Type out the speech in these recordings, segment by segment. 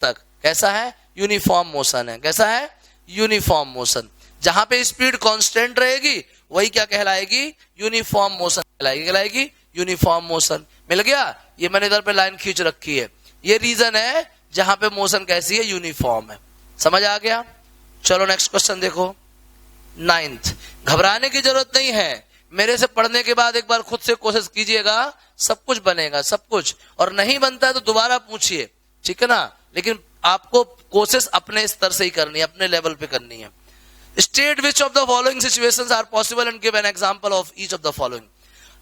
तक कैसा है, यूनिफॉर्म मोशन है। कैसा है, यूनिफॉर्म मोशन। जहां पे स्पीड कांस्टेंट रहेगी वही क्या कहलाएगी, यूनिफॉर्म मोशन कहलाएगी यूनिफॉर्म मोशन। मिल गया, ये मैंने इधर पे लाइन खींच रखी है, ये रीजन है जहां पे मोशन कैसी है, यूनिफॉर्म है। समझ आ गया। चलो नेक्स्ट क्वेश्चन देखो, 9th। घबराने की जरूरत नहीं है, मेरे से पढ़ने के बाद एक बार खुद से कोशिश कीजिएगा, सब कुछ बनेगा, सब कुछ। और नहीं बनता है तो दोबारा पूछिए, ठीक है ना, लेकिन आपको कोशिश अपने स्तर से ही करनी है, अपने लेवल पे करनी है। State which of the following situations are possible and give an example of each of the following.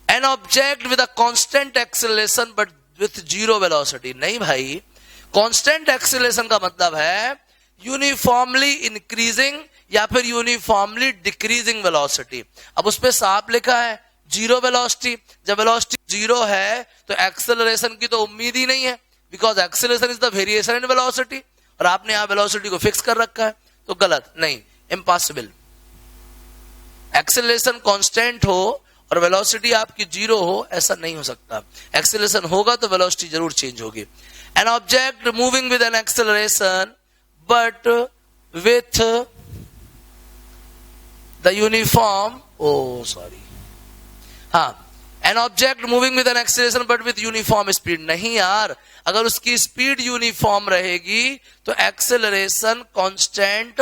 An object with a constant acceleration but with zero velocity. नहीं भाई, कांस्टेंट एक्सेलरेशन का मतलब है यूनिफॉर्मली इंक्रीजिंग या फिर uniformly decreasing velocity. अब उस पे साफ लिखा है जीरो वेलोसिटी। जब वेलोसिटी जीरो है तो एक्सेलरेशन की तो उम्मीद ही नहीं है, because acceleration is the variation in velocity, और आपने यहां वेलोसिटी को फिक्स कर रखा है, तो गलत, नहीं, इम्पॉसिबल। एक्सेलरेशन कांस्टेंट हो और वेलोसिटी आपकी जीरो हो, ऐसा नहीं हो सकता। एक्सेलरेशन होगा तो वेलोसिटी जरूर चेंज होगी। An object moving with an acceleration but with the uniform, oh sorry, हाँ, an object moving with an acceleration but with uniform speed. नहीं यार, अगर उसकी स्पीड यूनिफॉर्म रहेगी तो एक्सेलरेशन कांस्टेंट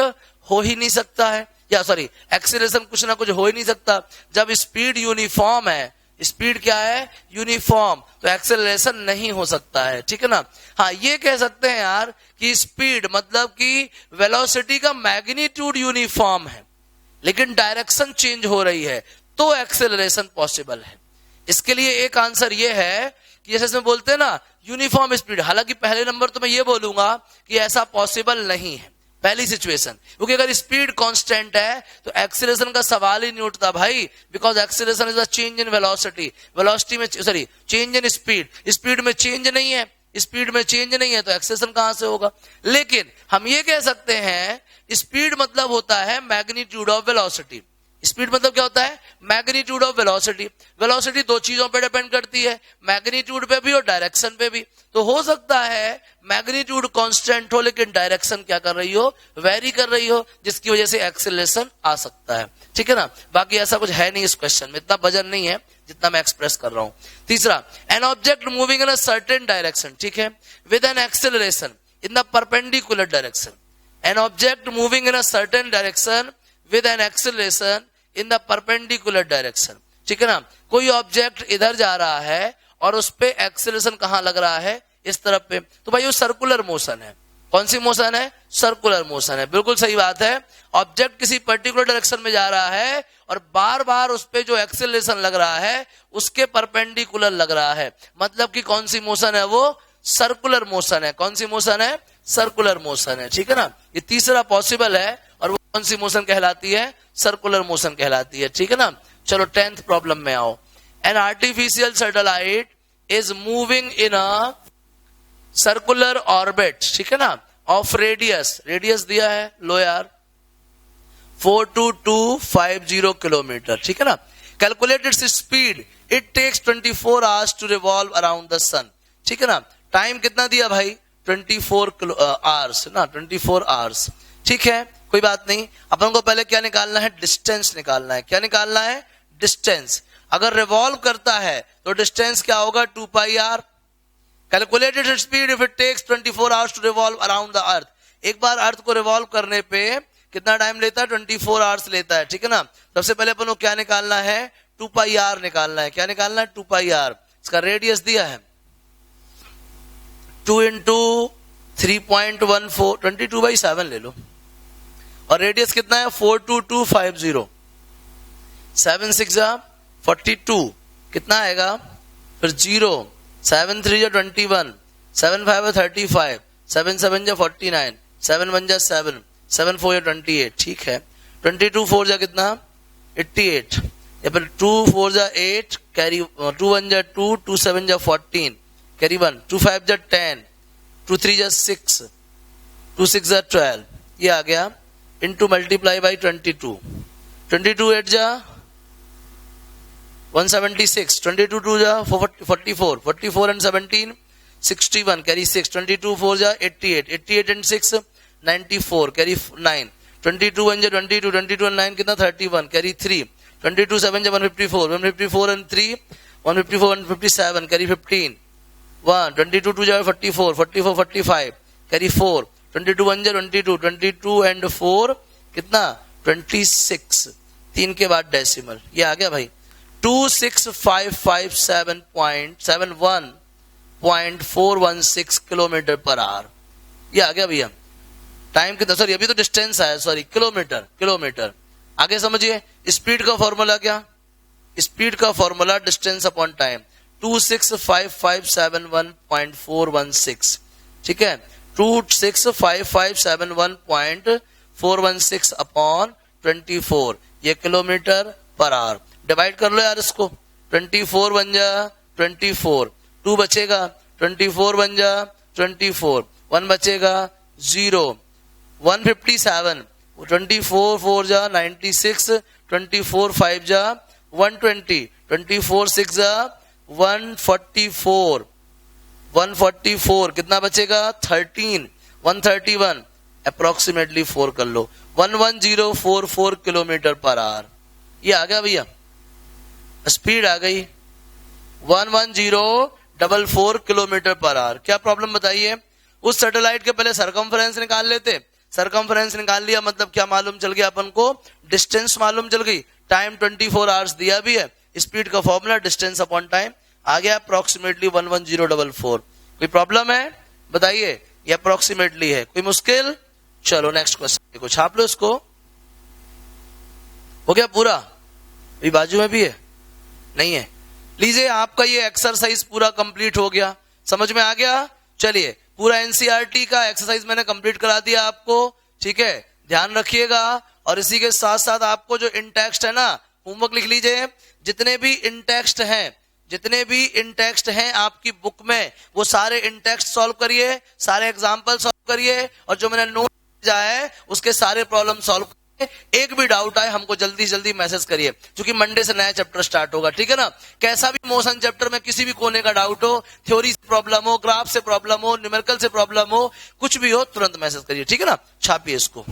हो ही नहीं सकता है, या सॉरी, एक्सेलरेशन कुछ ना कुछ हो ही नहीं सकता। जब स्पीड यूनिफॉर्म है, स्पीड क्या है, यूनिफॉर्म, तो एक्सेलरेशन नहीं हो सकता है, ठीक है ना। हाँ, ये कह सकते हैं यार कि स्पीड मतलब कि वेलोसिटी का मैग्नीट्यूड यूनिफॉर्म है लेकिन डायरेक्शन चेंज हो रही है, तो एक्सेलरेशन पॉसिबल है। इसके लिए एक आंसर ये है कि जैसे इसमें बोलते हैं ना यूनिफॉर्म स्पीड, हालांकि पहले नंबर तो मैं ये बोलूंगा कि ऐसा पॉसिबल नहीं है, पहली सिचुएशन, क्योंकि अगर स्पीड कांस्टेंट है तो एक्सेलरेशन का सवाल ही नहीं उठता भाई, because acceleration is a change in velocity. Velocity में sorry, change in speed, speed में चेंज नहीं है, स्पीड में चेंज नहीं है तो एक्सेलरेशन कहां से होगा। लेकिन हम ये कह सकते हैं स्पीड मतलब होता है मैग्नीट्यूड ऑफ वेलोसिटी। स्पीड मतलब क्या होता है, मैग्नीट्यूड ऑफ वेलोसिटी। वेलोसिटी दो चीजों पे डिपेंड करती है, मैग्नीट्यूड पे भी और डायरेक्शन पे भी। तो हो सकता है मैग्नीट्यूड कांस्टेंट हो लेकिन डायरेक्शन क्या कर रही हो, वेरी कर रही हो, जिसकी वजह से एक्सेलरेशन आ सकता है, ठीक है ना। बाकी ऐसा कुछ है नहीं इस क्वेश्चन में, इतना वजन नहीं है जितना मैं एक्सप्रेस कर रहा हूं। तीसरा, N object moving in a certain direction, ठीक है, with an acceleration in the perpendicular direction. N object moving in a certain direction with an acceleration in the perpendicular direction, ठीक है ना। कोई ऑब्जेक्ट इधर जा रहा है और उस पे एक्सेलरेशन कहां लग रहा है, इस तरफ पे, तो भाई वो सर्कुलर मोशन है। कौन सी मोशन है, सर्कुलर मोशन है, बिल्कुल सही बात है। ऑब्जेक्ट किसी पर्टिकुलर डायरेक्शन में जा रहा है और बार बार उस पे जो एक्सेलरेशन लग रहा है उसके परपेंडिकुलर लग रहा है, मतलब कि कौन सी मोशन है, वो सर्कुलर मोशन है। कौन सी मोशन है, सर्कुलर मोशन है, ठीक है ना। ये तीसरा पॉसिबल है और वो कौन सी मोशन कहलाती है, सर्कुलर मोशन कहलाती है, ठीक है ना। चलो 10th प्रॉब्लम में आओ। An artificial satellite is moving in a circular orbit, ठीक है ना, ऑफ रेडियस, रेडियस दिया है, लो यार, 42250 किलोमीटर, ठीक है ना। Calculate its speed, it takes 24 hours to revolve around the sun, ठीक है ना। टाइम कितना दिया भाई, 24 आवर्स ना, 24 आवर्स, ठीक है, कोई बात नहीं। अपन को पहले क्या निकालना है, डिस्टेंस निकालना है। क्या निकालना है, डिस्टेंस। अगर रिवॉल्व करता है तो डिस्टेंस क्या होगा, 2 pi R. Calculated speed if it takes 24 hours to revolve around the earth. एक बार अर्थ को रिवॉल्व करने पे कितना टाइम लेता है, 24 आवर्स लेता है, ठीक है ना। सबसे पहले अपन को क्या निकालना है, 2 पाई आर निकालना है। क्या निकालना है, 2 पाई आर। इसका रेडियस दिया है 2 इंटू 3.14, 22/7 ले लो, और रेडियस कितना है 42250, 7 6 42, कितना आएगा फिर 0, 7 3 21, 7 5 35, 7 7 49, 7 1 7, 7 4 28, ठीक है। 22 4 कितना 88, या फिर 2 4 8, कैरी 2 1 2, 2 7 14, कैरी 1, 2 5 10, 2 3 6, 2 6 12, ये आ गया, into multiply by 22, 22 8 176, 22 2 44, 44 and 17 61 carry 6, 22 4 जा 88, 88 एंड 6 94 कैरी 9, 22 1 जा 22, 22 एंड 9 कितना 31 कैरी 3, 22 7 जा 154, 154 एंड 3 154 एंड 57 कैरी 15 1, 22 2 जा 44, 44 45 कैरी 4, 22 1 जा 22, 22 एंड 4 कितना 26, 3 के बाद डेसिमल, ये आ गया भाई 26557.71.416 किलोमीटर पर आवर, ये आ गया भैया। टाइम कितना, सॉरी अभी तो डिस्टेंस आया, सॉरी किलोमीटर। आगे समझिए स्पीड का फॉर्मूला क्या, स्पीड का फॉर्मूला डिस्टेंस अपॉन टाइम 26557.1.416, ठीक है 26557.416 अपॉन 24, ये किलोमीटर पर आवर। डिवाइड कर लो यार इसको, 24 बन जा 24, 2 बचेगा 24 बन जा 24, 1 बचेगा 0, 157, 24 4 जा 96, 24 5 जा 120, 24 6 जा 144, 144 कितना बचेगा 13, 131 अप्रोक्सीमेटली 4 कर लो 11044 किलोमीटर पर आवर, ये आ गया भैया, स्पीड आ गई 11044 किलोमीटर पर आवर। क्या प्रॉब्लम बताइए, उस सैटेलाइट के पहले सरकमफ्रेंस निकाल लेते, सरकमफ्रेंस निकाल लिया मतलब क्या मालूम चल गया अपन को, डिस्टेंस मालूम चल गई, टाइम 24 आवर्स दिया भी है, स्पीड का फॉर्मूला डिस्टेंस अपॉन टाइम आ गया अप्रोक्सीमेटली 11044। कोई प्रॉब्लम है बताइए, ये अप्रोक्सीमेटली है, कोई मुश्किल, चलो नेक्स्ट क्वेश्चन देखो, छाप लो इसको, हो गया पूरा, अभी बाजू में भी है नहीं है, लीजिए आपका ये एक्सरसाइज पूरा कंप्लीट हो गया, समझ में आ गया। चलिए पूरा एनसीईआरटी का एक्सरसाइज मैंने कंप्लीट करा दिया आपको, ठीक है ध्यान रखिएगा। और इसी के साथ साथ आपको जो इन टेक्स्ट है ना, होमवर्क लिख लीजिए, जितने भी इन टेक्स्ट हैं आपकी बुक में, वो सारे इन टेक्स्ट सॉल्व करिए, सारे एग्जाम्पल सॉल्व करिए, और जो मैंने नोट भेजा है उसके सारे प्रॉब्लम सॉल्व करिए। एक भी डाउट आए हमको जल्दी जल्दी मैसेज करिए, क्योंकि मंडे से नया चैप्टर स्टार्ट होगा, ठीक है ना। कैसा भी मोशन चैप्टर में किसी भी कोने का डाउट हो, थ्योरी से प्रॉब्लम हो, ग्राफ से प्रॉब्लम हो, न्यूमेरिकल से प्रॉब्लम हो, कुछ भी हो तुरंत मैसेज करिए, ठीक है ना। छापिए इसको।